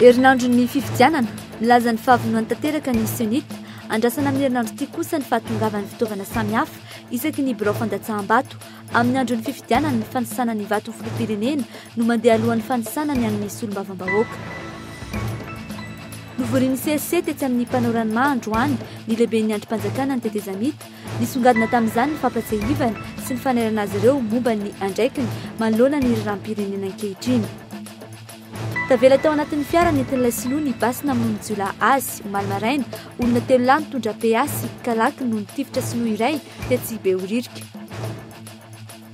Herinandron'ny fifidianana milazan'ny fahavononany tanteraka ny sionita andrasana amin'ny herinandro ity kosa ny fahatongavan'ny fitaovana samihafa isaky ny birao fandatsaham-bato amin'ny andron'ny fifidianana ny fanisana ny vato filoham-pirenena no mandeha alohan'ny fanisana ny an'ny solombavam-bahoaka. Novorin'ny CSC tetsy amin'ny mpanorany androany ny lehiben'ny andrim-panjakana ny tetezamita nisongadina tamin'izany ny fampatsahivana sy ny fanerana azy ireo momba ny andraikiny manoloana ny raram-pirenena ankehitriny. Tavela tao anatin'ny fiara nentin'ilay sinoa ny basina amin'ny jiolahy azy omaly maraina olona 3 lahy nitondra peasy kalaky no nitifitra sinoa iray tetsy Behoririka.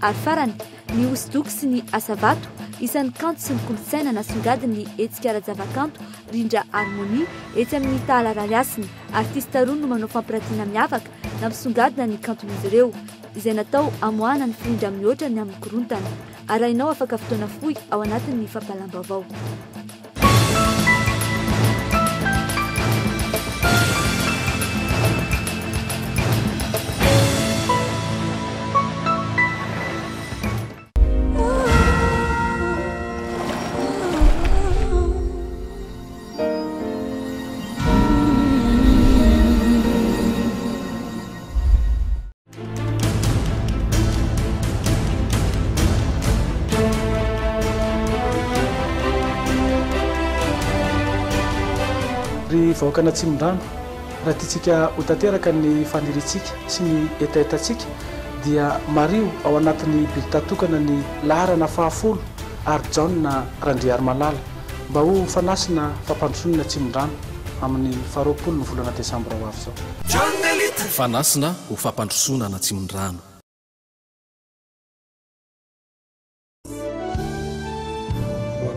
Ary farany ny hosodoko sy ny asavato isan'ny kanto sy ny kolontsaina nasongadiny hetsika ara-javakanto Rindra Harmonie etsy amin'ny Tahalaraliasiny. Artista roa no manao fampiratiana miavaka na misongadina ny kanton'izy ireo izay natao amoahana ny firindra mihoatra ny amin'ny korontana. Arahinao afaka fotoana fohy ao anatin'ny fampalam-baovao. Vahoakana Tsimondrano raha tiatsika ho tanteraka ny faniritsika sy ny etaetatsika dia mario ao anatin'ny biltatokana ny laharana 10 ary Jaona Randriary Malala mba ho fanasina fampandrosonina Tsimondrano amin'ny 20 ny volana Desambra ho avy zao. Fanasina ho fampandrosonana Tsimondrano.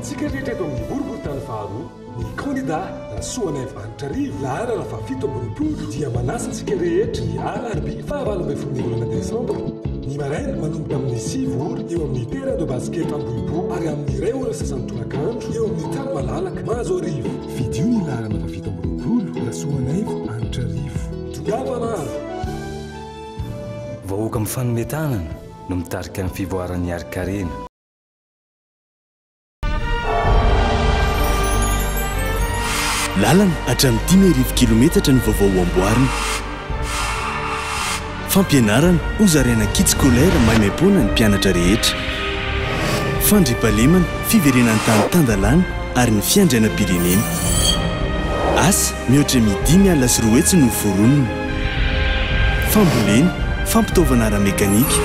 Tsika rehetra eto amin'ny boriboritany faharoa ny candidat Rasoaneva Antrarivo laharana 17 dia manasantsika rehetra ny alarby 29 ny volana Desambra ny maraina manomboka amin'ny 7 ora eo amin'ny terrain de basket Ambohibo ary amin'ny 2 ora sasantolakandro eo amin'ny tany malalaka Mahazo Arivo. Vidio ny laharana 17 Rasoaneva Antrarivo. Tongavana avy. Vahoaka amin'ny fanometanana no mitarika ny fivoaran'ny Arikarena. Lalana hatramin'ny 10,000 kilometatra ny vaovao amboarina. Fampianarana hozariana kit scolaire maimaimpona ny mpianatra rehetra. Fandriampahalemana fiverenan'ny tany tandalana ary ny fiandrianam-pirenena. Asa mihoatra 5 sy 10 hetsy no voronina. Fambolena, fampitaovana ara-mekanika.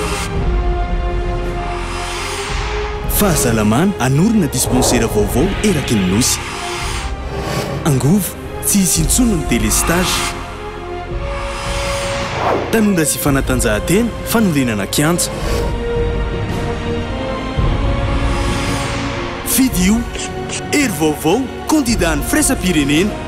Fahasalamana anorina dispensera vaovao eraky ny nosy. Angovo, tsy hisy intsony ny délestage. Tanora sy fanatanjahantena, fanorenana kianja. Fidio, hery vaovao, candidat ny firaisam-pirenena.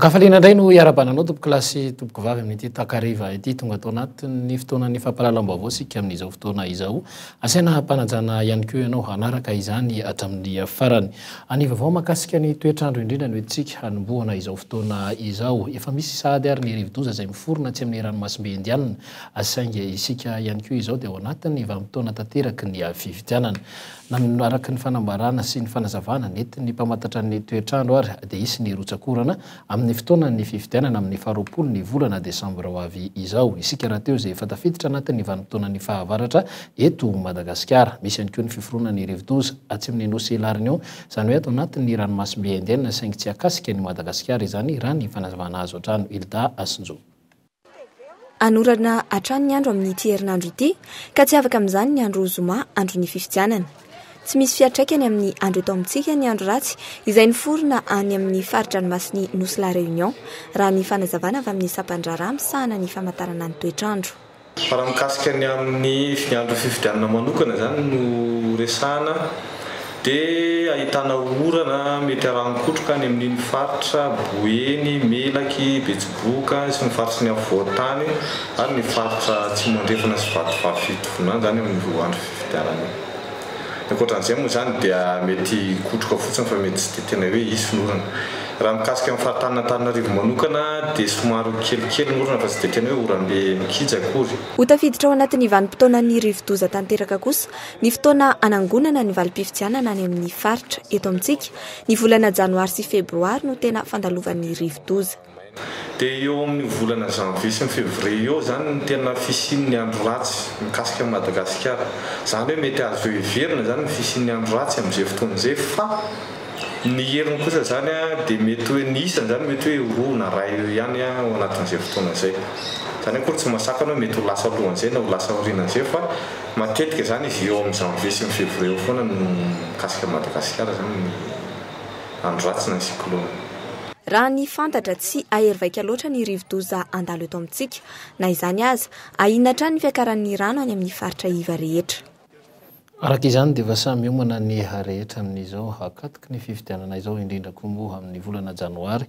Kafalina indray no iarabananao tompoko lasy tompoko vavy amin'ity takariva ity tonga tao anatin'ny fotoanan'ny fampahalalam-baovao sika amin'izao fotoana izao. Asaina hampanajana ihany koa ianao hanaraka izany hatramin'ny farany. Any vaovao mahakasika ny toetrandro indrindra no entsika hanombohana izao fotoana izao. Efa misy sahady ary ny rivo-doza izay miforona tsy amin'ny ranomasimbe indianina. Asainga isika ihany koa izao dia ao anatin'ny vanim-potoana tanteraky ny fifidianana. Araka ny fanambarana sy ny fanazavana nentin'ny mpamantatra ny toetrandro ary dia isy ny rotsakorana amin'ny fotoana ny fifidianana amin'ny 20 ny volana Desambra ho avy izao. Isika raha teo izay efa tafiditra anatin'ny vanim-potoana ny fahavaratra eto Madagasikara. Misy ihany koa ny fiforoana ny rivo-doza atsy amin'ny nosy lariny ao izany hoe ato anatin'ny ranomasimbe indianina saingy tsy akasika ny Madagasikara izany raha ny fanazavana azo hatrano. Hilda Asinjo. Anorana hatrany ny andro amin'ny ity herinandro ity ka tsy afaka amin'izany ny andro zoma andro ny fifidianana. Tsy misy fiatraikany amin'ny andro eto amintsika ny andro ratsy izay niforona any amin'ny faritra ranomasiny Nosy la Réunion raha ny fanazavana avy amin'ny sapandrara misahana ny famantarana ny toetrandro. Raha mikasika ny amin'ny andro fifidianana manokana zany no resahana dia ahitana orana mety harankotroka any amin'ny faritra Boeny, Melaky, Betsiboka sy ny faritra ny Avoatany ary ny faritra Tsimondrefana sy Vatovavy zany amin'ny andro fifidianana. Ankoatran'izay moa zany dia mety kotroka fotsiny fa mety tsy tena hoe hisy norana. raha mikasika amin'ny fahatanan-Antananarivo manokana dia somary kelikely ngorona fa tsy dia tena hoe orambe mikija akory. Ho tafiditra ao anatin'ny vanim-potoanan'ny rivo-doza tanteraka kosa ny fotoana anangonana ny valim-pifidianana any amin'ny faritra eto amintsika ny volana janoary sy febroary no tena fandalovan'ny rivo-doza. Dia eo amin'ny volana janvier sy février eo zany ny tena fisian'ny andro ratsy mikasika Madagasikara. Zany hoe mety azo heverina zany ny fisian'ny andro ratsy amin'izay fotoana izay fa ny heriny kosa zany dia mety hoe ny isany zany mety hoe roa na ray ihany ao anatin'izay fotoana izay. Zany akory tsy masakana hoe mety ho lasa alohan'izay na ho lasa aorianan'izay fa matetika zany izy eo amin'ny janvier sy février foana no mikasika Madagasikara zany ny andro ratsy na cyclone. Raha ny fantatra tsy ahervaika loatra ny rivo-doza andalo eto amintsika na izany aza ahina trany ny fiakaran'ny rano any amin'ny faritra iva rehetra. Araka izany dia efa samy omana ny rehetra amin'izao hakatoky ny fifidianana izao indrindra koa moa amin'ny volana janoary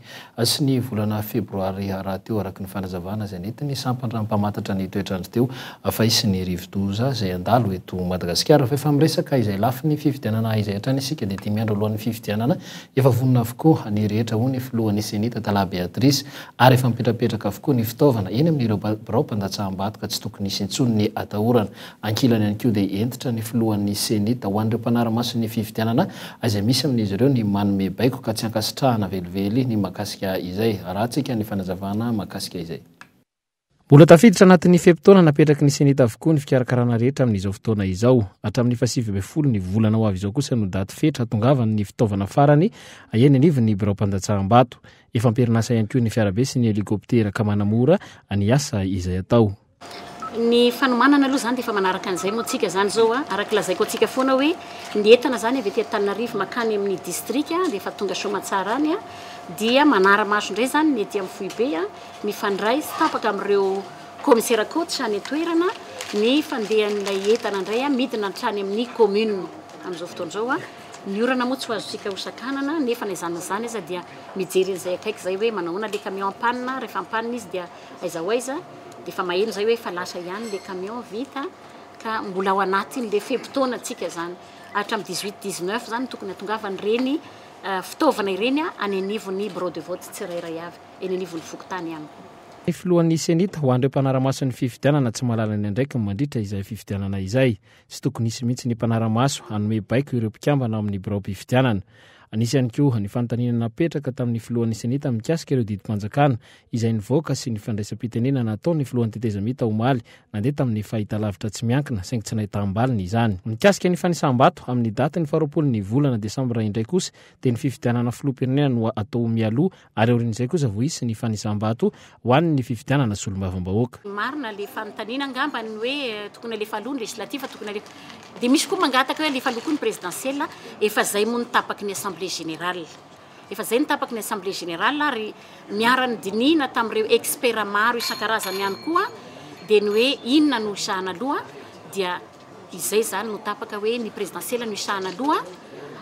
sy ny volana febroary raha teo araka ny fanazavana izay nentiny sampandra mpamatatra ny toetrandro teo fa isy ny rivo-doza izay andalo eto Madagasikara fa efa miresaka izay lafi ny fifidianana izay hatrany isika dia 10 andro alohan'ny fifidianana efa vonona avokoa ny rehetra ho ny filohan'ny senita Tala Beatrice ary efa mipetrapetraka avokoa ny fitaovana eny amin'ireo birao mpandatsaham-bato tsy tokony hisy intsony ny atahorana ankilany ihany koa dia entitra ny filohan'ny ny senita ho an'ireo mpanara-maso ny fifidianana izay misy amin'izy ireo ny manome baiko ka tsy ankasitrahana velively ny makasika izay rahantsika ny fanazavana makasika izay. Mbola tafiditra anatin'ny feptaona napetraky ny senita avokoa ny fikarakarana rehetra amin'izao fotoana izao hatramin'ny 2020 ny volana ho avy izao kosa no daty fetra tongavany ny fitaovana farany eny anivo ny birao mpandatsaham-bato efa amperinasa ihany koa ny fiarabe sy ny helikoptera ka manamora ny asa izay atao. Ny fanomanana aloha zany dia efa manaraka an'izay moa tsika zany zao araka lazaiko antsika foana hoe ny entana zany avy aty Antananarivo makany amin'ny distrika dia efa tonga Soamatsara any dia manara-maso indray zany ny ety amin'ny Foibe mifandray sy tapaka amin'ireo commissaire coach ny toerana ny fandehan'ilay entana indray midina hatrany amin'ny commune amin'izao fotoana izao ny orana moa tsy ho azontsika hosakanana nefa ny zany izy dia mijery an'izay akaiky zay hoe manahoana le camion ampanina rehefa ampanina izy dia aiza ho aiza dia efa maheno zay hoe fa lasa ihany le camion vita ka mbola ao anatiny le feptaona antsika zany hatramin'ny 18-19 zany tokony atongavany reny fitaovana ireny any anivon'ny bureau de vote tsirairay avy eny anivon'ny fokotany ihany koa. Ny filohan'ny senita ho an'ireo mpanara-maso ny fifidianana tsy mahalala ny andraiky mandritra izay fifidianana izay sy tokony hisy mihitsy ny mpanara-maso hanome baiko ireo mpikambana amin'ny birao mpifidianana. Anisy ihany koa ny fanontaniana napetraka tamin'ny filohan'ny senita mikasika ireo didim-panjakana izay nivoaka sy ny fandraisam-pitenenana nataon'ny filohan'ny tetezamita omaly nandeha tamin'ny fahitalavitra tsy miankina saingy tsy nahita-ambaliny izany. Mikasika ny fanisam-bato amin'ny daty ny 20 volana desambra indray kosa dia ny fifidianana filoham-pirenena no atao mialoha ary aorian'izay kosa voisy ny fanisam-bato ho an'ny fifidianana solombavam-bahoaka. Marina le fanontaniana angambany hoe tokony alefa aloha ny legislativa tokony alefa dia misy koa mangataka hoe alefa aloha koa ny présidentielle efa zay moa ny tapaky ny assemblée générale. Efa zay ny tapaky ny assemblée générale ary miarany dinina tamin'ireo expert maro isan-karazany ihany koa dia ny hoe inona no isahana aloha dia izay zany no tapaka hoe ny présidentielle no isahana aloha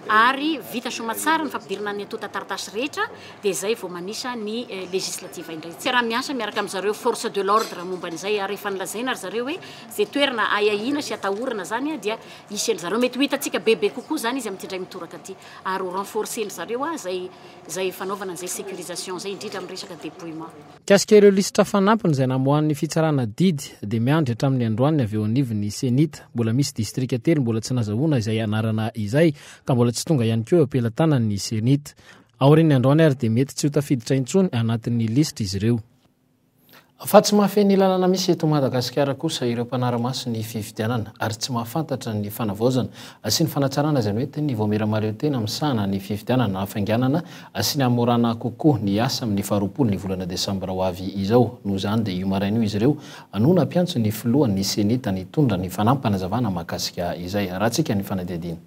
ary vita Soamatsara ny fampidirana ny atota taratasy rehetra dia izay vao manisa ny législative indray. Tsy raha miasa miaraka amin'izareo force de l'ordre momba an'izay ary efa nilazaina ry zareo hoe zay toerana ahahina sy atahorana zany dia isy an'izareo mety ho hitantsika bebe kokoa zany izy amin'ity indray mitoraka aty ary ho renforcer zareo zay fanaovana an'izay sécurisation zay indrindra amin'ny resaka dépouillement. Kasika ireo lisitra fanampiny izay namohan'ny fitsarana didy dia miandry hatramin'ny androany avy eo anivon'ny senita mbola misy distrika telo mbola tsy nazahoana izay anarana izay ka mbola tsy tonga ihany koa ampelantanan'ny senita. Aorian'ny androany ary dia mety tsy ho tafiditra intsony anatin'ny lisitra izy ireo. Fa tsy mahafeny lalana misy eto Madagasikara kosa ireo mpanara-maso ny fifidianana ary tsy mahafantatra ny fanavaozana sy ny fanatsarana izany hoe ny voamera-mareo tena misahana ny fifidianana hafainganana sy ny amorana kokoa ny asa amin'ny 20 ny volana desambra ho avy izao. Noho izany dia io maraina io izy ireo anona mpiantso ny filohan'ny senita ny tondra ny fanampanazavana mahakasika izay rahantsika ny fanadihadiana.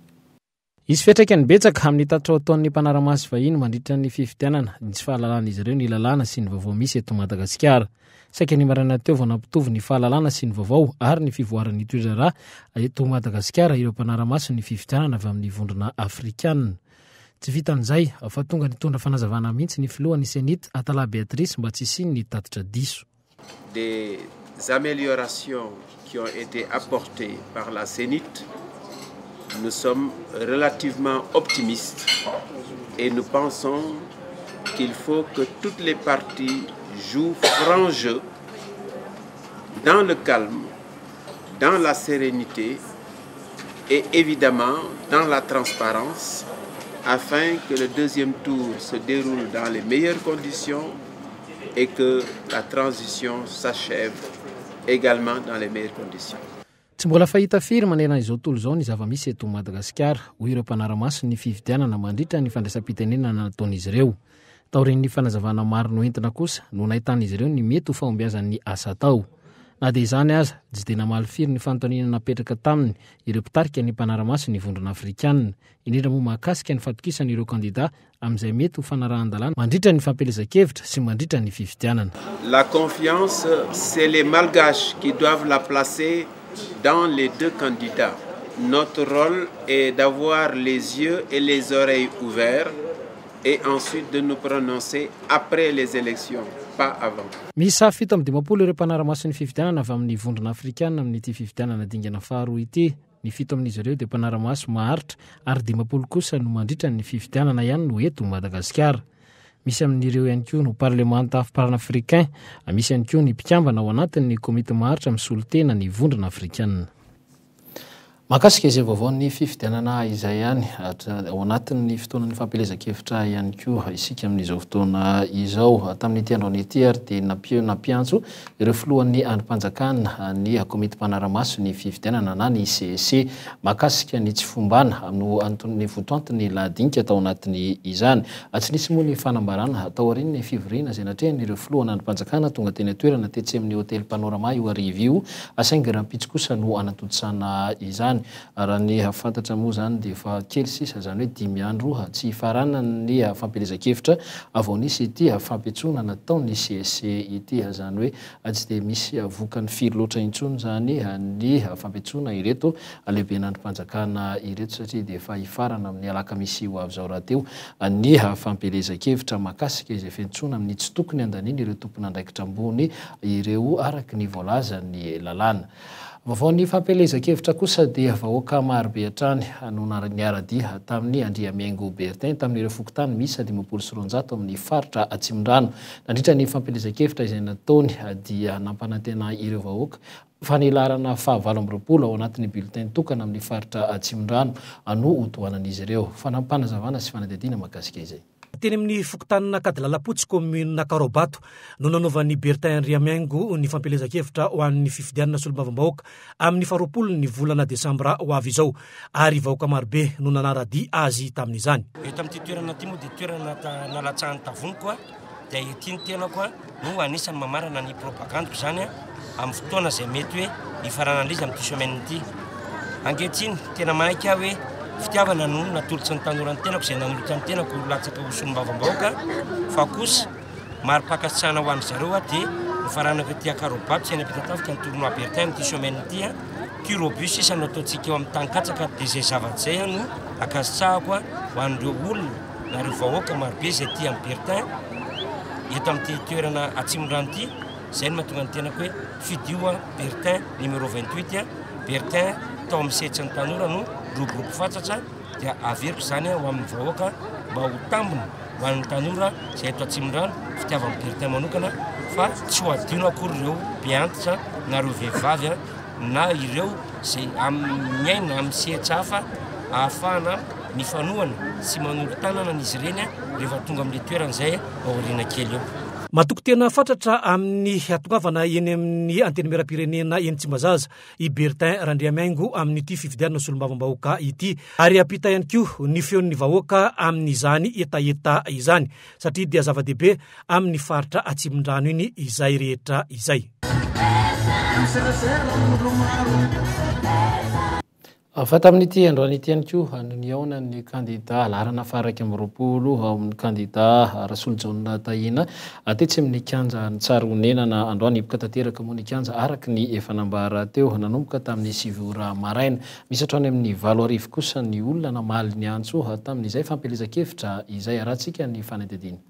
Izy fetraka ny betsaka amin'ny tatitra ataon'ny mpanara-maso vahiny mandritra ny fifidianana tsy fahalalana izy ireo ny lalàna sy ny vaovao misy eto Madagasikara. Saika ny marana teo vao nampitovy ny fahalalana sy ny vaovao ary ny fivoaran'ny toerara eto Madagasikara ireo mpanara-maso ny fifidianana avy amin'ny vondrona afrikanina. Tsy vitan'izay fa tonga ny tondra fanazavana mihitsy ny filohan'ny senita Tala Beatrice mba tsy isiny ny tatitra diso. Des améliorations qui ont été apportées par la Sénite, nous sommes relativement optimistes et nous pensons qu'il faut que toutes les parties jouent franc jeu dans le calme, dans la sérénité et évidemment dans la transparence afin que le deuxième tour se déroule dans les meilleures conditions et que la transition s'achève également dans les meilleures conditions. Tsy mbola fahita firy manerana izao tontolo izao ny zava-misy eto Madagasikara hoy ireo mpanara-maso ny fifidianana mandritra ny fandraisam-pitenenana nataon'izy ireo. Taorin'ny fanazavana maro noentina kosa no nahitan'izy ireo ny mety ho fahombiazan'ny asa atao. Na dia izany aza tsy dia namaly firy ny fanontaniana napetraka taminy ireo mpitarika ny mpanara-maso ny vondrona afrikanina, indrindra moa mahakasika ny fatokisana ireo kandida amin'izay mety ho fanarahan-dalàna mandritra ny fampielezan-kevitra sy mandritra ny fifidianana. La confiance, c'est les malgaches qui doivent la placer dans les deux candidats. Notre rôle est d'avoir les yeux et les oreilles ouverts et ensuite de nous prononcer après les élections, pas avant. Misy fito amin'ny 10 ireo mpanara-maso ny fifidianana avy amin'ny vondrona afrikanina amin'ity fifidianana dingana faharoa ity. Ny fito amin'izy ireo dia mpanara-maso maharitra ary 10 kosa no mandritra ny fifidianana ihany no eto Madagasikara. Misy amin'ireo ihany koa no parlemanta panafrikain, misy ihany koa ny mpikambana ao anatin'ny komite maharitra misolo tena ny vondrona afrikanina. Mahakasika izay vaovao ny fifidianana izay ihany ao anatin'ny fotoanan'ny fampielezan-kevitra ihany koa isika amin'izao fotoana izao. Tamin'ity androany ity ary dia nampiantso ireo filohan'ny andrim-panjakana ny komite mpanara-maso ny fifidianana na ny CEC mahakasika ny tsy fombana ny votoantiny ladinika tao anatiny izany. Tsy nisy moa ny fanambarana tao aorian'ny fivoriana izay natrehan'ireo filohan'ny andrim-panjakana tonga teny toerana tetsy amin'ny hôtely Panorama io arivo io, saingy rahampitso kosa no anatotsana izany. Raha ny fantatra moa zany dia efa kely sisa zany hoe 10 andro tsy farana ny fampielezan-kevitra avao nisy ity fampiatsoana nataon'ny CEC ity, zany hoe tsy dia misy vokany firy loatra intsony zany ny fampiatsoana ireto lehiben'andrim-panjakana ireto satria dia efa hifarana amin'ny alakamisy ho avy zao raha teo ny fampielezan-kevitra mahakasika izay fiantsoana amin'ny tsy tokony andaniny ireo tompony andraikitra ambony ireo araky ny voalaza ny lalàna. Vaovao ny fampielezan-kevitra kosa dia vahoaka marobe hatrany no niara-dia tamin'ny Andriamiaingo Bertin tamin'ireo fokontany misy 500 amin'ny faritra Atsimondrano. Nandritra ny fampielezan-kevitra izay nataony dia nampanantena ireo vahoaka fanelarana 720 ao anatin'ny bulletin tokana amin'ny faritra Atsimondrano no hotoanan'izy ireo. Fanampanazavana sy fanadidina mahakasika izay. Teny amin'ny fokotanina Kadilalapotsy commune Karobato no nanaovan'ny Bertin Andriamiaingo ny fampielezan-kevitra ho an'ny fifidianana solombavam-bahoaka amin'ny 20 ny volana Desambra ho avy izao ary vahoaka marobe no nanara-dia azy tamin'izany. Eto amin'ity toerana ity moa dia toerana nalatsahan'ny tavony koa dia ity ny tena koa no anisany mamarana ny propagandako zany amin'ny fotoana izay mety hoe hifaranan'izy amin'ity semaine ity. Ankehitriny tena mahaika hoe fitiavana no natolotsy ny tanora ny tenako izay nanolotra ny tenako latsaka ho solombavam-bahoaka fa kosa maro-pakasana ho an'ny zareo dia nifaranako ety Karobato sy any ampitatafika ny tournoi Bertin amin'ity semaine ity kirobus isa no ataontsika eo amin'ny tany-katsaka dia izay zavatra izay no akasitrahako ho an'ireo olona na ireo vahoaka marobe izay ety amin'ny Bertin eto amin'ity toerana Atsimondrano ity. Izay no mahatonga ny tenako hoe fidio Bertin numéro 28 Bertin tao amin'ny sehatry ny tanora no groupe fatsatra dia averiko zany ho amin'ny vahoaka mba ho tambona ho an'ny tanora izay eto Atsimondrano fitiavan'ny Bertin manokana fa tsy ho adino akory ireo mpiantitra na ireo vehivavy na ireo izay miaina amin'ny sehatra hafa ahafahana mifanohana sy manolo tanana n'izy ireny rehefa tonga amin'ny toerana izay aoriana kely eo. Matoko tena fatratra amin'ny atongavana eny amin'ny anteny mera-pirenena eny Tsimbazaza i Bertin Andriamiaingo amin'ity fifidianana solombavam-bahoaka ity ary apita ihany koa ny feon'ny vahoaka amin'izany etaeta izany satria dia zava-dehibe amin'ny faritra Atsimondrano iny izay rehetra izay. Fata amin'ity androany ity ihany koa ny aona ny kandida larana faraka amin'ny 20 amin'ny kandida Rasolo Jaona Tahina tetsy amin'ny kianja ny Tsaronenana androany hipoka tanteraka moa ny kianja araky ny efa nambara teo nanomboka tamin'ny 7 ora maraina. Misy hatrany amin'ny 7 arivo kosa ny olona namaly ny antso tamin'izay fampielezan-kevitra izay arahantsika ny fanadidina.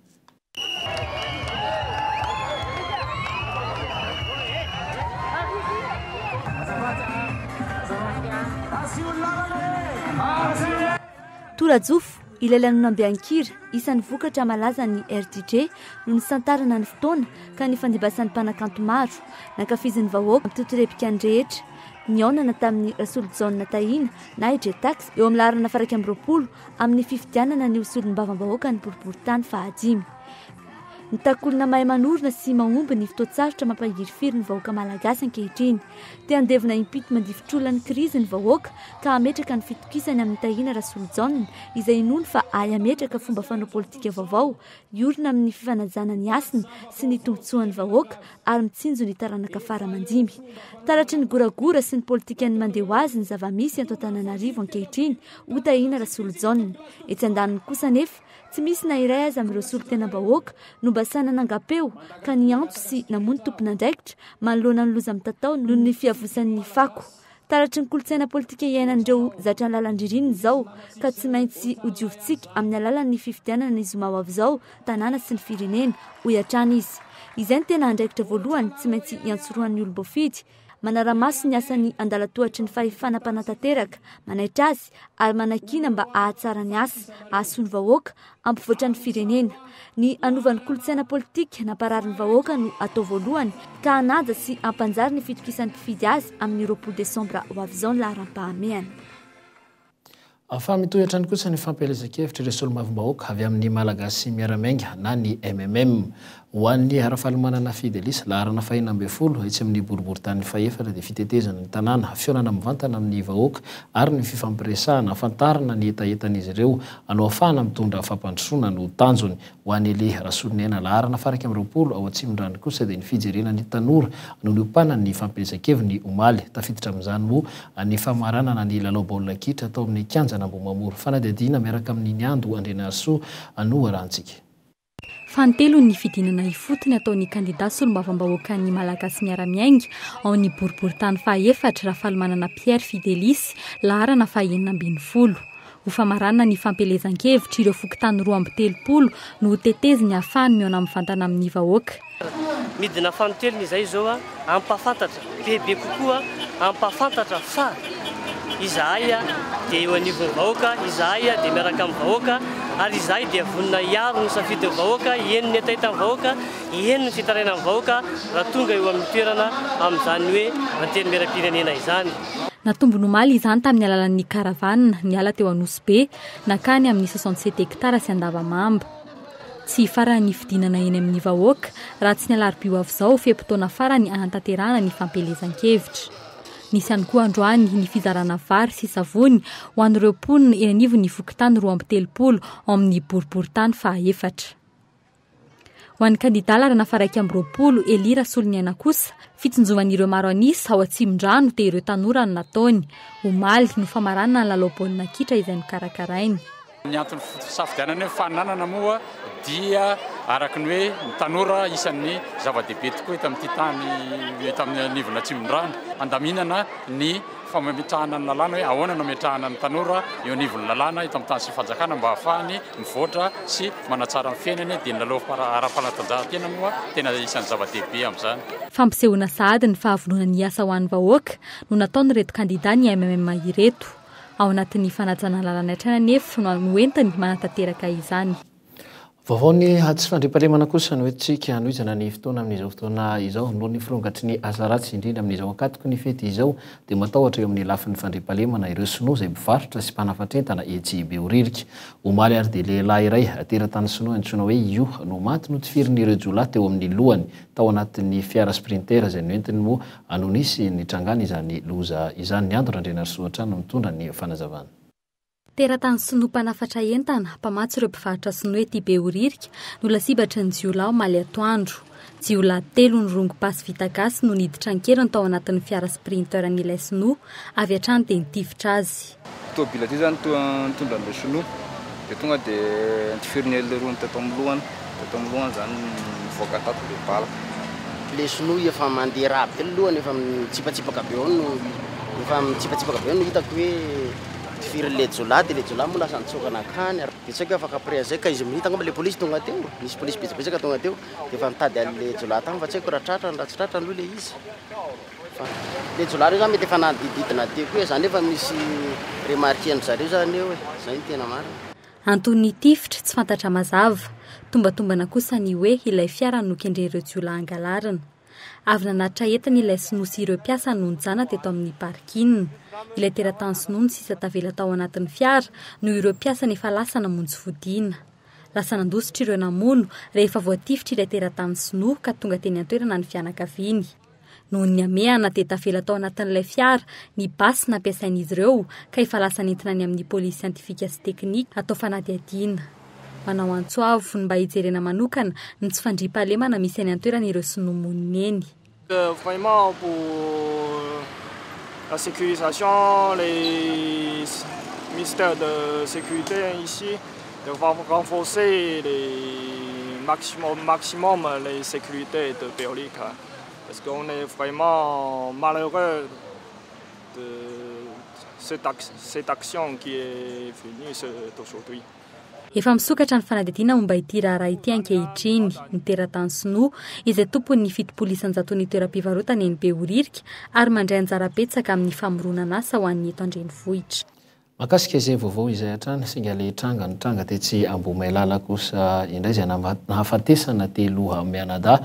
Torajofo ilay lanonam-biankira isan'ny vokatra malaza ny RDJ no nisantarana ny fotoana ka ny fandebasan'ny mpanakanto maro nankafizin'ny vahoaka mitotorepika ny rehetra niaonana tamin'ny Rasolo Jaona Tahina na Ejetax eo amin'ny larana faraka amby 20 amin'ny fifidianana ny solombavam-bahoaka ny boriboritany fahadimy. Nitakolona mahay manorina sy mahomby ny fotoatsarotra mampahiry ny vahoaka malagasy ankehitriny. Te andevina impeachment difitrolany krizy ny vahoaka ka ametraka ny fitokisany amin'ny Tahina Rasolo Jaona izay nony fa ay ametraka fomba fanao politika vaovao, iorina amin'ny fifanajana ny asiny sy ny tombotsoan'ny vahoaka ary mitsinjo ny taranaka faramandimy. Taratry ny goragora sy ny politika ny mandeha ho azy ny zava-misy ato Antananarivo ankehitriny ho Tahina Rasolo Jaona. Etsy andaniny kosa nefa tsy misy na iray aza amin'ireo solon-tena-bahoaka no basana nangapeo ka niantso sy namono tompon'andraikitra manoloana ny loza mitatao noho ny fiavosan'ny fako. Taratry ny kolotsaina politika iainan'ireo zatra ny lalandririny izao ka tsy maintsy hodiovintsika amin'ny alalan'ny fifidianana ny zoma ho avy izao tanàna sy ny firenena ho iatrana izy. Izay ny tena andraikitra voalohany tsy maintsy iantsoroan'ny olom-boafidy. Manaramaso ny asan'ny andalatohatry ny fahefana mpanantanteraka, manaitra azy ary manakina mba ahatsara ny asa, ahasony vahoaka, ampivoatra ny firenena. Ny anovan'ny kolotsaina politika namparary ny vahoaka no atao voalohany ka hanaja sy ampanjary ny fitokisan'ny mpifidy azy amin'ny 20 Desambra ho avy izao ny laharam-pahamehana. Afa mitohatra ny kosa ny fampielezan-kevitra ireo solombavam-bahoaka avy amin'ny Malagasy miaramainga na ny MMM ho an'ny ara-falomanana Fidelis laharana 20 etsy amin'ny boriboritany fahefatra dia fitetezana ny tanàna fionana mivantana amin'ny vahoaka ary ny fifampiresahana afantarana ny etaetan'izy ireo anao afahana mitondra fampandrosoana no tanjony ho an'ny le Rasolonena laharana faraka amin'ny 20 ao Atsimondrano kosa dia ny fijerena ny tanora no niompanany ny fampielezan-kevitra ny omaly tafiditra amin'izany moa ny famaranana ny lalao baolina kitra atao amin'ny kianjana Ambomamora fanadihadiana miaraka amin'ny Niando Andrenaso no arahantsika. Fantelo ny fidinana ifotony ataon'ny kandidat solombavam-bahoaka ny Malagasy miaramiainga ao ny boriboritany fahefatra Rafalomanana Pierre Fidelis laharana 20. Ho famarana ny fampelezan-kevitra ireo fokontany 230 no hoteteziny ahafahany miona mivantana amin'ny vahoaka. Midina fanteliny izay zao ampafantatra bebe kokoa ampafantatra fa izahay dia eo anivon'ny vahoaka, izahay dia miaraka amin'ny vahoaka ary izahay dia vonina iaro ny safidin'ny vahoaka, eny ny etaetan'ny vahoaka, eny ny fitarainan'ny vahoaka raha tonga eo amin'ny toerana amin'izany hoe anteny miaram-pirenena izany. Natombony omaly izany tamin'ny alalan'ny karavanina niala teo Anosy-Be nakany amin'ny 67 hektara sy Andavamamba. Tsy farany fidinana eny amin'ny vahoaka raha tsy ny alarobia ho avy izao fepotona farany anantanterahana ny fampelezan-kevitra. Nisy ihany koa androany ny fizarana vary sy savony ho an'ireo mponina eny anivon'ny fokontany 230 ao amin'ny boriboritany fahefatra. Ho an'ny kandidat laharana faraka amby 20 Eli Rasolonena kosa fitsinjovan'ireo maro anisa ao Atsimondrano dia ireo tanora no nataony. Omaly no famarana ny lalao baolina kitra izay nokarakarainy. Ny antony fisafidianana fananana moa dia araka ny hoe ny tanora isan'ny zava-dehibe tokoa eto amin'ity tany eto amin'ny anivona Atsimondrano. Andaminana ny fametrahana ny lalàna hoe ahoana no metrahana ny tanora eo anivon'ny lalàna eto amin'ny tany sy fanjakana mba ahafahany mivoatra sy manatsara ny fiainany dia ny lalao ara-panatanjahantena moa tena isan'ny zava-dehibe amin'izany. Fampisehoana sahady ny fahavonona ny asa ho an'ny vahoaka no nataony reto kandidat ny MMM ireto. Ao anatin'ny fanajana lalàna hatrana nefa no entiny manantanteraka izany. Vaovao tsy fandriam-pahalemana kosa no hoentsika anohizana ny fotoana amin'izao fotoana izao noho ny firongatry ny asa ratsy indrindra amin'izao akatoko ny fety izao dia matahotra eo amin'ny lafin'ny fandriam-pahalemana ireo sinoa izay mpivarotra sy mpanafatrentana etsy Behoririka. Omaly ary dia lehilahy iray teratany sinoa antsoina hoe io no maty notifirin'ireo jolahy teo amin'ny lohany tao anatin'ny fiara sprinter izay noentiny moa anonisy nitrangana izany loza izany. Niando Randrenarsoatra no mitondra ny fanazavana. Teratany sinoa mpanafatra entana mpamatsy ireo mpivarotra sinoa ety Behoririka no lasibatra ny jiolahy omaly atoandro. Jiolahy 3 ny rongo-pasy vita gasy no niditra ankeriny tao anatin'ny fiara sprinter an'ilay sinoa avy hatrany dia nitifitra azy. Tômôbila ty zany nitondra an'ilay sinoa dia tonga dia nitifiriny rony teto amin'ny lohany zany mivoaka tato dia bala. Le sinoa efa mandeha raha be lohany efa mitsipatsipaka be ao no efa mitsipatsipaka be ao no hitako hoe le jolahy dia le jolahy moa lasa nitsokana akany dia tsy haiko afaka après zay ka izy minita ngamba le polisy tonga teo nisy polisy betsaka tonga teo dia efa mitady an'le jolahy tany fa tsy haiko raha tratra raha tsy tratra aloha le izy le jolahy reo zany mety efa nadididina teo koa zany efa misy remarqué an-zareo zany eo zay ny tena marina. Antony tifitra tsy fantatra mazava, tombatombana kosa ny hoe ilay fiara no kendrereo tsy ola angalarina. Avy nanatitra entana ilay sinosy ireo mpiasa no nijana teto amin'ny parkinina. Ilay teratany sinoa ny sisa tavela tao anatin'ny fiara no ireo mpiasa nefa lasa namonjy fodiana. Lasa nandositra ireo namono rehefa voatifitra ilay teratany sinoa ka tonga teny an-toerana ny fianakaviany. Noho ny amehana dia tavela tao anatin'ilay fiara ny basy nampiasain'izy ireo ka efa lasa nentina ny amin'ny polisy siantifika sy teknika atao fanadihadiana. Manao antsoavo ny mba hijerena manokana ny tsy fandriam-pahalemana misy any an-toerana ireo sinomonina eny. Vraiment pour la sécurisation, les ministères de sécurité ici, de renforcer les maximum les sécurités de public. Parce qu'on est vraiment malheureux de cette action qui est venue aujourd'hui. Efa misokatra ny fanadihadiana momba ity raharaha ity ankehitriny ny teratany sinoa izay tompony ny fitopolisan-jaton'ny toeram-pivarotana eny Behoririka ary mandray anjara betsaka amin'ny famoronana asa ho an'ny eto an-drenivohitra. Makasika izay vaovao izay hatrany singa le tranga ny tranga tetsy Ambohimailala kosa indray izay nahafatesana telo Mianada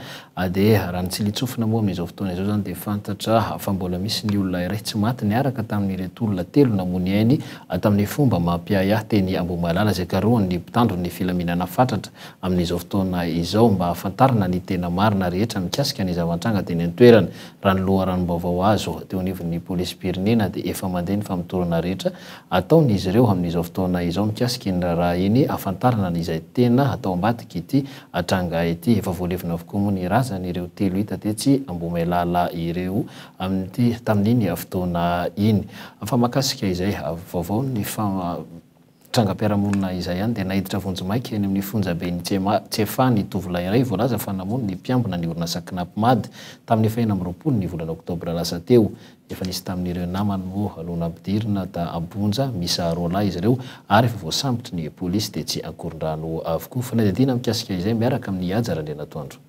dia raha ny tsy litsofina moa amin'izao fotoana izao zany dia fantatra fa mbola misy ny olona iray tsy maty niaraka tamin'ireto olona telo namony ainy tamin'ny fomba mampiay teny Ambohimailala izay karohan'ny mpitandron'ny filaminana fatratra amin'izao fotoana izao mba ahafantarana ny tena marina rehetra mikasika ny zava-tranga teny an-toerana. Raha ny loharanom-baovao azo teo anivon'ny polisy pirenena dia efa mandeha ny famotorana rehetra ataon'izy ireo amin'izao fotoana izao mikasika ny raha iny afantarana n'izay tena atao ambadika ity tranga ity. Efa voalevina avokoa moa ny razan'ireo telo hita tetsy Ambohimailala ireo tamin'iny fotoana iny. Fa makasika izay vaovao ny trangam-piarahamonina izay ihany dia nahiditra vonjimaiky eny amin'ny fonjabeny Tsefany tovolahy iray voalaza fa namono ny mpiambina ny orinasa Knapmad tamin'ny 20 ny volana Oktobra lasa teo. Efa nisy tamin'ireo namany moa alona ampidirina ta Abonja misa rola izy ireo ary efa voasambotra ny polisy dia tsy ankoron-drano avokoa. Fanadihadiana mikasika izay miaraka amin'ny Ajara Andrianatoandro.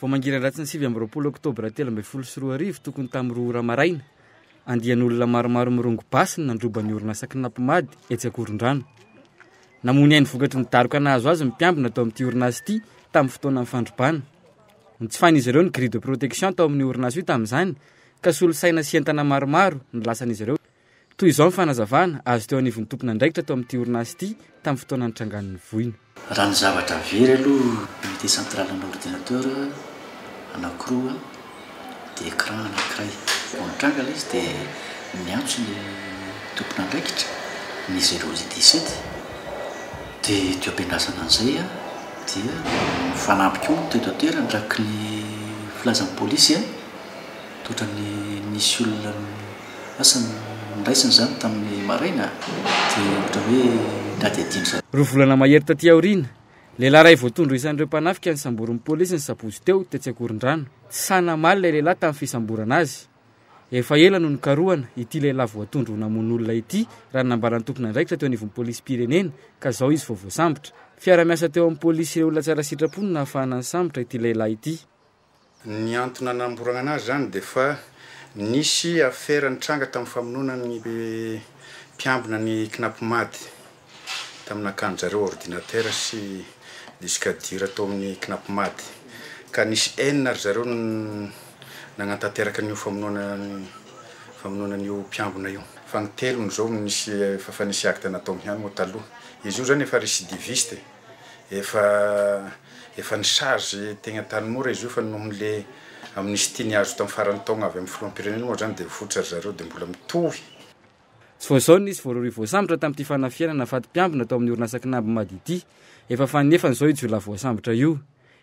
Vao mangiran-dratsy ny 7 Oktobra 2024 tokony tamin'ny 2 maraina andian'olona maromaro mirongo basiny nandrobany orinasa Knapmad etsy ankoron-drano. Namony ainy vokatry ny daroka nahazo azy mpiambina tao amin'ity orinasa ity tamin'ny fotoana fandrobana. Nitsyfain'izy ireo ny grille de protection tao amin'ny orinasa io tamin'izany ka solosaina sy entana maromaro ny lasan'izy ireo. Toy izao ny fanazavana azo teo anivon'ny tompona andraikitra tao amin'ity orinasa ity tamin'ny fotoana nitrangan'ny voina. Raha ny zavatra very aloha unité centrale n'ordinateur anankiroa dia écran anankiray. Tranga ilay izy dia miantso ny tompona andraikitra ny 017 dia teo ampiandrasana an'izay dia fanampy koa toetotoerana raky ny filazan'ny polisy totra ny nisy olona asa niraisiny zany tamin'ny maraina dia ohatra hoe nadihadiana. Roa volana mahery taty aoriana lehilahy iray voatondro isan'ireo mpanafika ny samborin'ny polisy ny sabozy teo tetsy ankoron-drano. Sanamaly ilay lehilahy tamin'ny fisamborana azy. Efa ela no nikarohana ity lehilahy voatondro namon'olona ity raha nambaran'ny tompona andraikitra teo anivon'ny polisy pirenena ka zao izy vao voasambotra. Fiara-miasa teo amin'ny polisy ireo olona tsara sitrapony na ahafahana ny sambotra ity lehilahy ity. Ny antony namborana anazy zany dia fa nisy affaire nitranga tamin'ny famonoana ny mpiambina ny Knapmad tamin'ny akanjareo ordinateur sy disque dur tao amin'ny Knapmad ka nisy enina ry zareo nagnantanteraka n'io famonoana n'io mpiambina io. Fa ny telony zao nisy fa nisy acte natao ihany moa taloha. Izy io zany efa récidiviste efa ny charge tegna tany mora izy io fa nohon'le amnistie ny azo tamin'ny farany taogna avy amin'ny filoham-pirenena moa zany dia votra ry zareo dia mbola mitohy. Tsy voazao nisy voarory voasambotra tamin'ity fanafianana faty mpiambina tao amin'ny orinasa Knapmad ity efa fanefa n'izao io jola voasambotra io.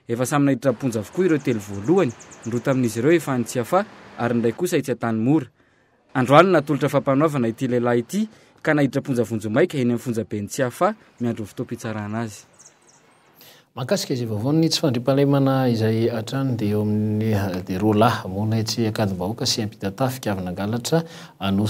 Efa samy nahiditra aponja avokoa ireo telo voalohany ndro tamin'izy ireo efa ny tsy hafa ary ndray kosa itsy atany mora. Androany natolotra fampanaovana ity lehilahy ity ka nahiditra aponja vonjomaika eny amin'ny fonjabeny tsy hafa miandro fotoam-pitsarana azy. mahakasika izy vaovao ny tsy fandrimpahalemana izay atrany dia eo amin'ny dia roa lahy mona tsy akady-bahoaka sy ampitata fitiavana-galatra no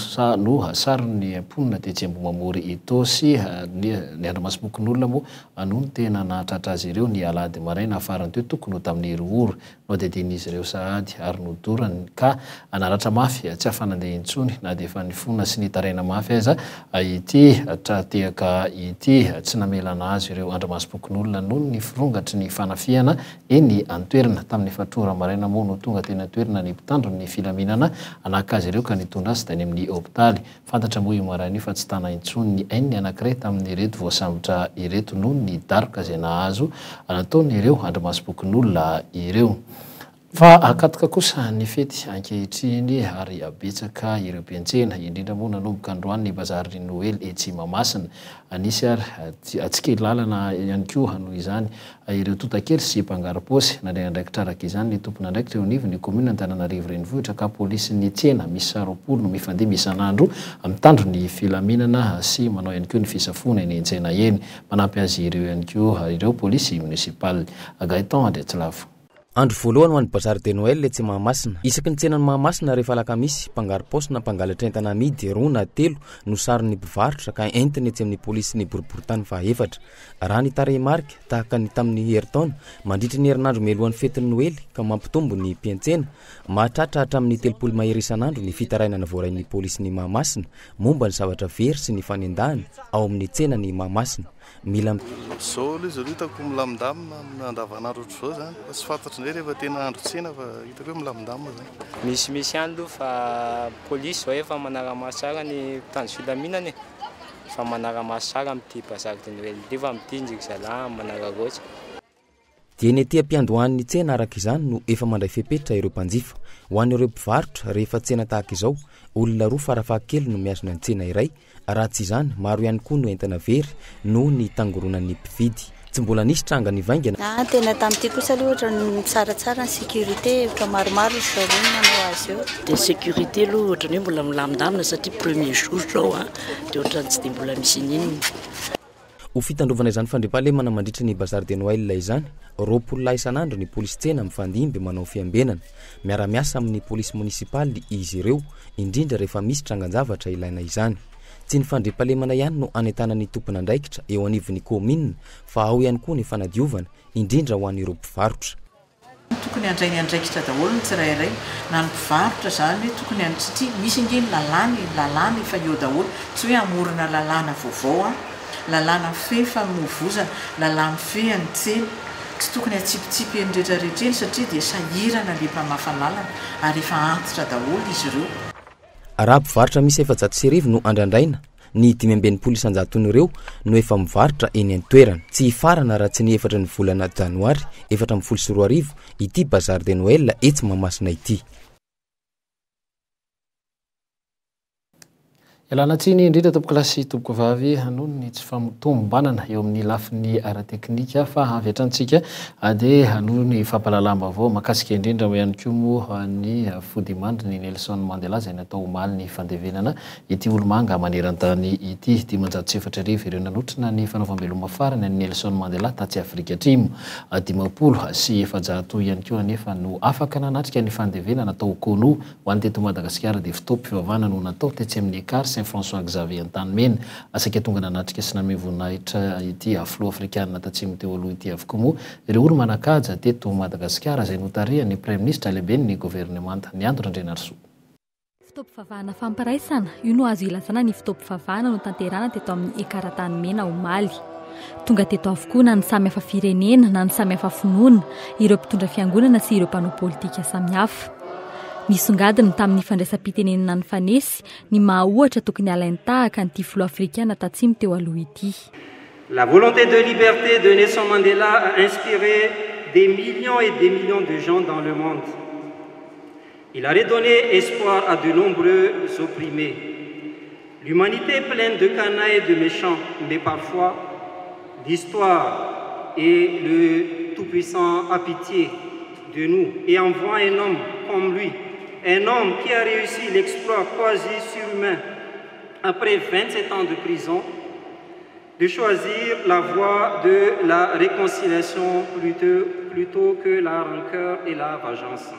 sarony amponina dia tsy ambomamory itosy ny andromasibokon'olona moa no ny tena nahatratra azy ireo ny alady maraina afarany teo tokony ho tamin'ny rooro no dedian'izy ireo sahady ary nodorany ka anaratra mafy tsy afanandeha intsony na dia efa nifona sy nitaraina mafy aiza ity trateaka ity tsy namelana azy ireo andromasibokon'olona noho ny rongatry ny fanafiana eny antoerana tamin'ny fatrora maraina moa no tonga teny antoerana ny mpitandro ny filaminana anaka azy ireo ka nitondra azy tany amin'ny hôpitaly fantatra moa io maraina io fa tsy tana intsony ny ainy anankiray tamin'ny ireto voasambotra ireto noho ny daroka izay nahazo nataony ireo andromasibokon'olona ireo fa akatoka kosa ny fety ankehitriny ary abetsaka ireo mpiantsena indrindra moa nanomboka androany ny bazary Noely etsy Mahamasina anisy ary atsikely lalana ihany koa noho izany ireo totakely sy mpangarom-paosy nandraikandraikitra araka izany ny tompona andraikitra eo anivon'ny komuna Antananarivo renivohitra ka polisy ny tsena misy 20 no mifandeha isan'andro mitandro ny filaminana sy manao ihany koa ny fisafona eny an-tsena eny manampy azy ireo ihany koa ireo polisy municipal Gaëtan Andretsilavo. Andro voalohany ho an'ny bazary de Noël etsy Mahamasina. Isaky ny tsenan'ny Mahamasina rehefa alakamisy mpangaro-paosy na mpangalatra entana amidy 2 na 3 no saron'ny mpivarotra ka entiny etsy amin'ny polisy ny boriboritany fahaefatra. Raha ny tarehimarika tahaka ny tamin'ny heritaona mandritry ny herinandro mialohan'ny fetin'ny Noely ka mampitombo ny mpiantsena mahatratra hatramin'ny 30 mahery isan'andro ny fitarainana voarain'ny polisy ny Mahamasina momba ny zavatra very sy ny fanendahany ao amin'ny tsenany Mahamasina. Mila zao izy hitako milamindamina amin'ny andavanandro ohatr' zao zany fa tsy fantatry ndray rehefa tena andro tsena fa hitako hoe milamindamina zany. Misy ihany aloha fa polisy zao efa manara-maso tsara ny mpitandro filaminana fa manara-maso tsara amin'ity bazary de Noël ity fa mitindriky zala manara-roatra. Dia ny ety ampiandohan'ny tsena araka izany no efa mandray fepetra ireo mpanjifa ho an'ireo mpivarotra rehefa tsena tahaka izao olona roa farafahakeliny no miazona ny tsena iray raha tsy izany maro ihany koa no entana very noho ny tangoronan'ny mpividy tsy mbola nisy tranga ny vaingana. Tena tamin'ity kosa aloha ohatra ny tsaratsara ny sécurité ohatra maromaro zareo nanao azy eo. De sécurité aloha ohatra ny hoe mbola milamindamina satria premier jour zao dia ohatra tsy dia mbola misy ninona. Ho fitandrovana izany fandriampahalemana mandritra ny bazary de Noël izany 20 isan'andro ny polisy tsena mifandimby manao fiambenana miara-miasa amin'ny polisy munisipaly izy ireo indrindra rehefa misy trangan-javatra ilaina izany. Tsy ny fandriampahalemana ihany no anentana ny tompona andraikitra eo anivon'ny komina fa ao ihany koa ny fanadiovana indrindra ho an'ireo mpivarotra. Tokony handray ny andraikitra daholo ny tsirairay na ny mpivarotra zany tokony satria misy ingeny lalàna efa eo daholo tsy hoe amorona lalàna vaovao lalàna fe famovozana lalàna fe any tsena tsy tokony atsipitsipy eny rehetrarehetra eny satria dia sahirana le mpamafa lalana ary efa antitra daholo izy ireo. Raha mpivarotra misy 700 no andrandraina ny 500 isanjaton'ireo no efa mivarotra eny an-toerana tsy hifarana raha tsy ny 4 ny volana janoary 2024 ity bazary de Noël etsy Mahamasina ity. Elanatsiny indrindra tompoko lasy tompoko vavy noho ny tsy famotombanana eo amin'ny lafiny ara-teknika fa avy atrantsika dia noho ny fampalalam-baovao mahakasika indrindra ihany koa moa ny fodimandry ny Nelson Mandela izay natao omaly ny fandevenana ity olomanga maneran-tany ity 504 ireo nanotrina ny fanaovam-beloma farany ny Nelson Mandela taty Afrika Atrimo 50 sy 700 ihany koa nefa no afaka nanatrika ny fandevenana natao kono ho an'ny teto Madagasikara dia fitopy fivavahana no natao tetsy amin'ny ekary François Xavier Antanimena asaka tonga nanatrika sy namevonahitra ity aflo afrikanina tatsimo teo aloha ity avokoa moa ireo olo manakaja teto Madagasikara izay notarihan'ny Premier Ministre lehiben'ny ny gouvernemanta ny Andro Andrenarso. Fitopy-vavahana fampiraisana io no azo ilazana ny fitopy-vavahana no tanterana teto amin'ny Ekaratanimena omaly. Tonga teto avokoa na ny samy hafa firenena na ny samy hafa finoana ireo mpitondra fiangonana sy ireo mpanao politika samihafa. Nisongadina tamin'ny fandraisam-pitenenana ny fanesy ny mahaohatra tokony alainy tahaka ny tiflo afrikana tatsimo teo aloha ity. La volonté de liberté de Nelson Mandela a inspiré des millions et des millions de gens dans le monde. Il a redonné espoir à de nombreux opprimés. L'humanité est pleine de canailles et de méchants, mais parfois l'histoire et le Tout-Puissant a pitié de nous et envoie un homme comme lui. Un homme qui a réussi l'exploit quasi surhumain après 27 ans de prison de choisir la voie de la réconciliation plutôt que la rancœur et la vengeance.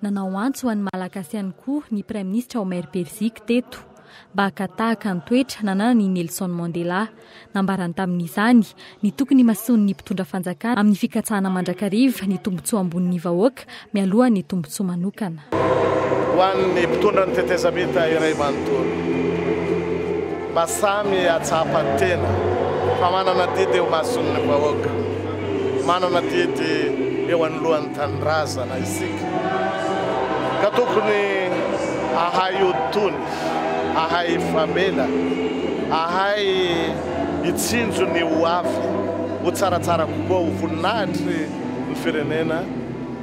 Nanao antso ho an'ny malagasy ihany koa ny Prime Ministre Omer Berzika teto mba hakatahaka ny toetra nanana ny Nelson Mandela. Nambarany tamin'izany ny tokony masony ny mpitondra fanjakana amin'ny fikatsahana mandrakariva ny tombontsoa ambonin'ny vahoaka mialoha ny tombontsoa manokana. Ho an'ny mpitondra ny tetezamita iray manontolo mba samy atsapatena fa manana didy eo masony ny vahoaka, manana didy eo anolohan'ny tanindrazana isika ka tokony ahay otony, ahay famela, ahay itsinjo ny hoavy ho tsaratsara kokoa ho voninahitry ny firenena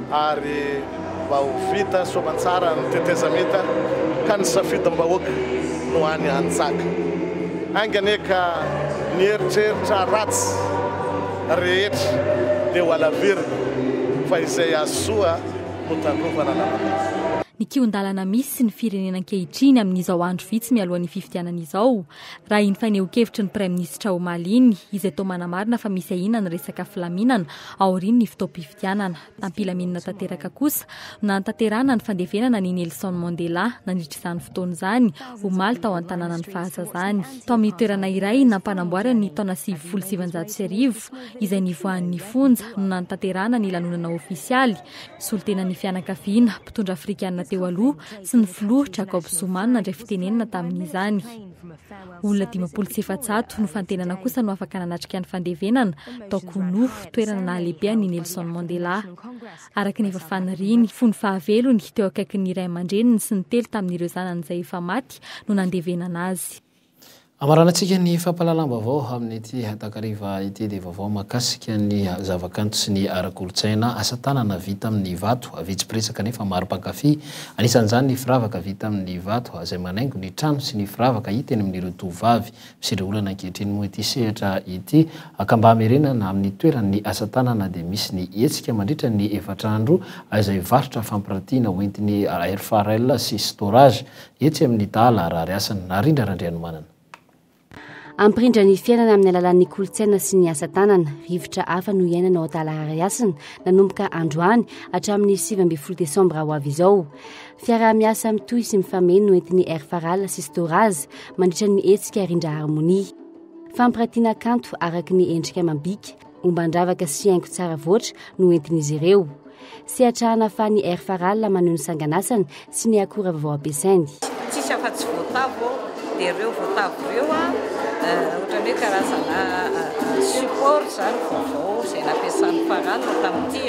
ary mba ho vita soamantsara ny tetezamita ka ny safidim-bahoaka no any antsaka. Anganeka ny eritreritra ratsy rehetra dia ho alavirina fa izay asoa no tandrovana lalana. Ny kiondalana misy ny firenena ankehitriny amin'izao andro vitsy mialohan'ny fifidianan'izao raha iny faneho-kevitry ny Prime Ministra omaly izay tao manamarina fa misy ahina ny resaka filaminana aorian'ny fotoam-pifidianana. Tampilaminana tanteraka kosa no nantanterahana ny fandevenana ny Nelson Mandela nandritra izany fotoana izany omaly tao an-tanàna ny fahazazany. Tao amin'ny toerana iray nampanamboarana ny taona 1970 izay nivoahan'ny fonja no nantanterahana ny lanonana ofisialy soltenan'ny fianakaviana mpitondra afrikana teo aloha sy ny filoha Jacob Zuma nandray fitenenana tamin'izany. Olona 57 no fantenana kosa no afaka nanatrika ny fandevenana tao Konoho toerana nahalehibe ny Nelson Mandela. Araka ny efa faniriany fony fahavelony teo akaikin'ny iray aman-dreniny sy ny telo tamin'ireo zanany izay efa maty no nandevenana azy. Amaranantsika ny fampahalalam-baovao amin'ity hatakariva ity dia vaovao mahakasika ny zavakanto sy ny ara-kolontsaina asa tanana vita amin'ny vato avitsy-presaka nefa maro mpankafy. Anisan'izany ny firavaka vita amin'ny vato izay manaingo ny trano sy ny firavaka hita eny amin'ireo tovavy misy ireo olana ankehitriny moa ity sehatra ity akambahamenana amin'ny toeran'ny asa tanana dia misy ny hetsika mandritra ny efatrandro izay varotra fampiratiana hoentiny air farel sy storage etsy amin'ny tahala arary asany narindra randrianomanana. Ampirindra ny fiainana amin'ny alalan'ny kolotsaina sy ny asa tanana, rivotra hafa no iainana ao Talarariasina nanomboka androany hatramin'ny 7 Desambra ho avy izao. Fiara-miasa mitohy sy mifameno no entin'ny Air Faral sy Storage mandritra ny hetsika rindra harmonia. Fampiratiana kanto araka ny endrika amam-bika, omban-dravaka sy haingo tsara voatra no entin'izy ireo. Sehatrahana fa ny Air Faral maneho ny sanganasana sy ny akora vaovao ampiasainy. Tsisy afa-tsy voatavo dia ireo voatavo ireo ohatra hoe karazana support zany vaovao izay nampiasan'ny farana tamin'ity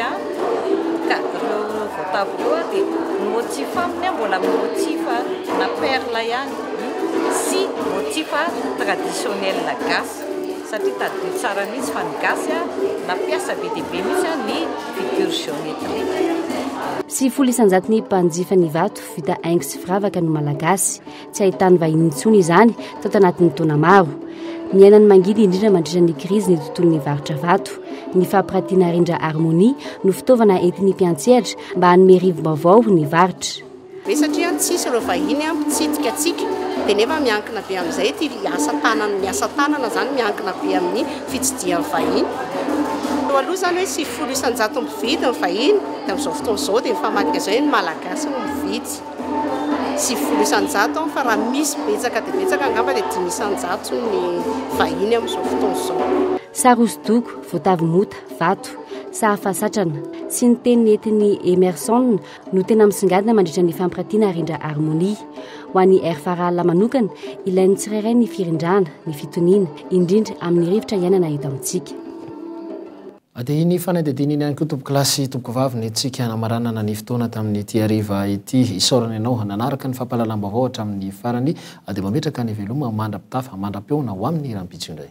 ka ireo voatavo ireo dia motif aminy mbola motif na perle ihany sy motif traditionnel gasy satria tadio tsara mihitsy fa ny gasy nampiasa be dia be mihitsy ny figure géométrique. 700 ny mpanjifa ny vato vita haingo sy firavaka no malagasy tsy ahitany vahiny intsony izany tao tanatin'ny taona maro. Ny ainany mangidy indrindra mandritra ny krizy ny tontolon'ny varotra vato. Ny fampiratiana rindra harmonia no fitaovana entin'ny mpiantsehatra mba hanome rivo-baovao ny varotra. Satria tsisy ireo vahiny mitsidika atsika dia nefa miankina be amin'izay ty asa tanana zany miankina be amin'ny fitsidihan'ny vahiny. Aloha zany hoe 700 mividy ny vahiny dia amin'izao fotoana izao dia mifamaky izay ny malagasy no mividy 700 fa raha misy betsaka dia betsaka angamba dia 500 ny vahiny amin'izao fotoana izao. Sary hosodoko, voatavo mota, vato, sahafasatrana sy ny teny entin'ny Emerson no tena misingadina mandritra ny fampiratiana rindra harmonia. Ho an'ny Air Faral manokana ilain'ny tsirairay ny firindrana, ny fitoniana, indrindra amin'ny rivotra iainana eto amintsika. Dia ny fanadidiny ihany koa tompoko lasy tompoko vavy ny antsika namaranana ny fotoana tamin'ny ity hariva ity isaorana ianao nanaraka ny fampahalalam-baovao hatramin'ny farany dia mametraka ny veloma mandra-pitafa mandra-peona ho amin'ny rahampitso indray.